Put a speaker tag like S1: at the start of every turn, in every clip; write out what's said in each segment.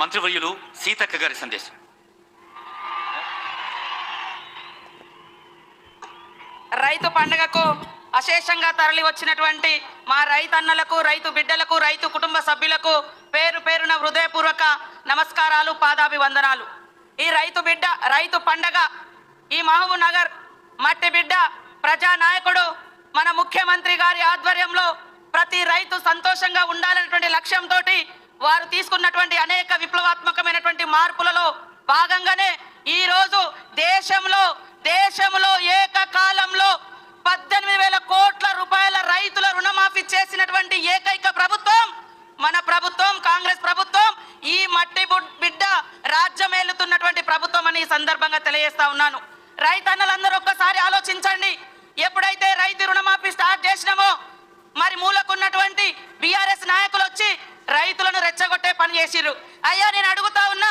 S1: మంత్రివర్యులు సీతక్క గారి సందేశం.
S2: రైతు పండుగకు అశేషంగా తరలి వచ్చినటువంటి మా రైతన్నలకు, రైతు బిడ్డలకు, రైతు కుటుంబ సభ్యులకు పేరు పేరున హృదయపూర్వక నమస్కారాలు, పాదాభివందనాలు. ఈ రైతు పండుగ ఈ మహబూబ్ నగర్ మట్టి బిడ్డ ప్రజానాయకుడు మన ముఖ్యమంత్రి గారి ఆధ్వర్యంలో ప్రతి రైతు సంతోషంగా ఉండాలనేటువంటి లక్ష్యంతో వారు తీసుకున్నటువంటి అనేక విప్లవాత్మకమైనటువంటి మార్పులలో భాగంగానే ఈ రోజు దేశంలో ఏకకాలంలో 18,000 కోట్ల రూపాయల రైతుల రుణమాఫీ చేసినటువంటి ఏకైక ప్రభుత్వం మన ప్రభుత్వం, కాంగ్రెస్ ప్రభుత్వం. ఈ మట్టి బిడ్డ రాజ్యమేలుతున్నటువంటి ప్రభుత్వం అని ఈ సందర్భంగా తెలియజేస్తా ఉన్నాను. రైతన్నలందరూ ఒక్కసారి ఆలోచించండి. ఎప్పుడైతే రైతు రుణమాఫీ స్టార్ట్ చేసినామో మరి మూలకున్నటువంటి బీఆర్ఎస్ నాయకులు వచ్చి రైతులను రెచ్చగొట్టే పని చేసిర్రు. అయ్యా, నేను అడుగుతా ఉన్నా,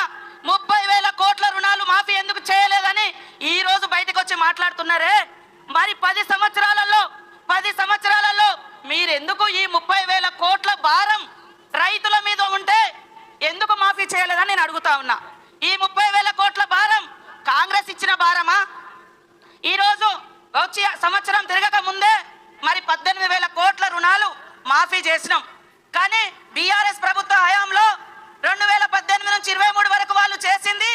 S2: 30,000 కోట్ల రుణాలు మాఫీ ఎందుకు చేయలేదని ఈ రోజు బయటకు వచ్చి మాట్లాడుతున్నారే. మరి 10 సంవత్సరాలలో మీరు ఎందుకు ఈ 30,000 కోట్ల భారం రైతుల మీద ఉంటే ఎందుకు మాఫీ చేయలేదని నేను అడుగుతా ఉన్నా. ఈ 30,000 కోట్ల భారం కాంగ్రెస్ ఇచ్చిన భారమా? ఈరోజు వచ్చి సంవత్సరం తిరగక ముందే మరి 18,000 కోట్ల రుణాలు మాఫీ చేసినాం. కానీ బీఆర్ఎస్ ప్రభుత్వ హయాంలో 2018 నుంచి 23 వరకు వాళ్ళు చేసింది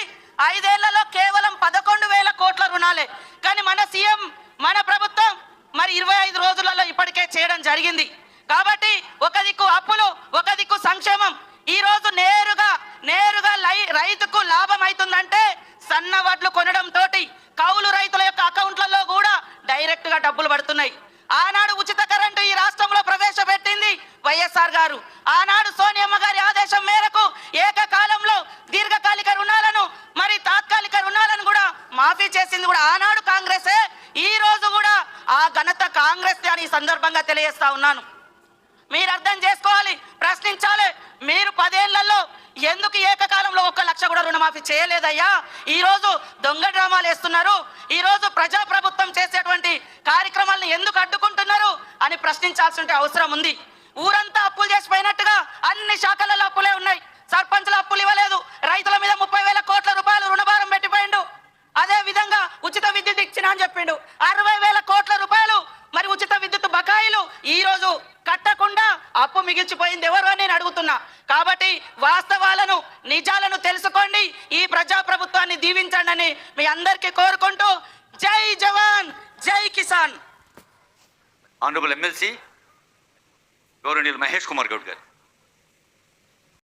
S2: 5 ఏళ్లలో కేవలం 11,000 కోట్ల రుణాలే. కానీ మన సీఎం, మన ప్రభుత్వం మరి 25 రోజులలో ఇప్పటికే చేయడం జరిగింది. కాబట్టి ఒక దిక్కు అప్పులు, ఒక దిక్కు సంక్షేమం. ఈ రోజు నేరుగా రైతుకు లాభం అవుతుందంటే సన్న వడ్లు కొనడంతో కౌలు రైతుల యొక్క అకౌంట్లలో కూడా డైరెక్ట్ గా డబ్బులు పడుతున్నాయి. ఆనాడు ఉచిత కరెంటు ఈ రాష్ట్రంలో ప్రవేశపెట్టింది వైఎస్ఆర్ గారు. ఆనాడు సోనియమ్మ గారి ఆదేశం మేరకు ఏకకాలంలో దీర్ఘకాలిక రుణాలను మరి తాత్కాలిక రుణాలను కూడా మాఫీ చేసింది కూడా ఆనాడు కాంగ్రెసే. ఈ రోజు కూడా ఆ ఘనత కాంగ్రెస్ అని ఈ సందర్భంగా తెలియజేస్తా ఉన్నాను. మీరు అర్థం చేసుకోవాలి, ప్రశ్నించాలి. మీరు 10 ఏళ్లలో ఎందుకు ఏకకాలంలో 1 లక్ష కూడా రుణమాఫీ చేయలేదయ్యా? ఈ రోజు దొంగ డ్రామాలు వేస్తున్నారు. ఈ రోజు ప్రజాప్రభుత్వం చేసేటువంటి కార్యక్రమాలను ఎందుకు అడ్డుకుంటున్నారు అని ప్రశ్నించాల్సిన అవసరం ఉంది. ఊరంతా అప్పులు చేసిపోయినట్టుగా అన్ని శాఖలలో అప్పులే ఉన్నాయి. సర్పంచ్ల అప్పులు ఇవ్వలేదు, రైతుల మీద 30,000 కోట్ల రూపాయలు రుణభారం పెట్టిపోయిండు. అదే విధంగా ఉచిత విద్యుత్ ఇచ్చిన అని చెప్పిండు. 60,000 కోట్ల రూపాయలు మరి ఉచిత విద్యుత్ బకాయిలు ఈ రోజు కట్టకుండా అప్పు మిగిల్చిపోయింది ఎవరు అని నేను అడుగుతున్నా. కాబట్టి వాస్తవాలను, నిజాలను తెలుసుకోండి. ఈ ప్రజాప్రభుత్వాన్ని దీవించండి అని మీ అందరికీ కోరుకుంటూ, జై జవాన్, జై కిసాన్.
S1: ఆనరబుల్ ఎమ్మెల్సీ గౌరవనీయులు మహేష్ కుమార్ గౌడ్ గారు.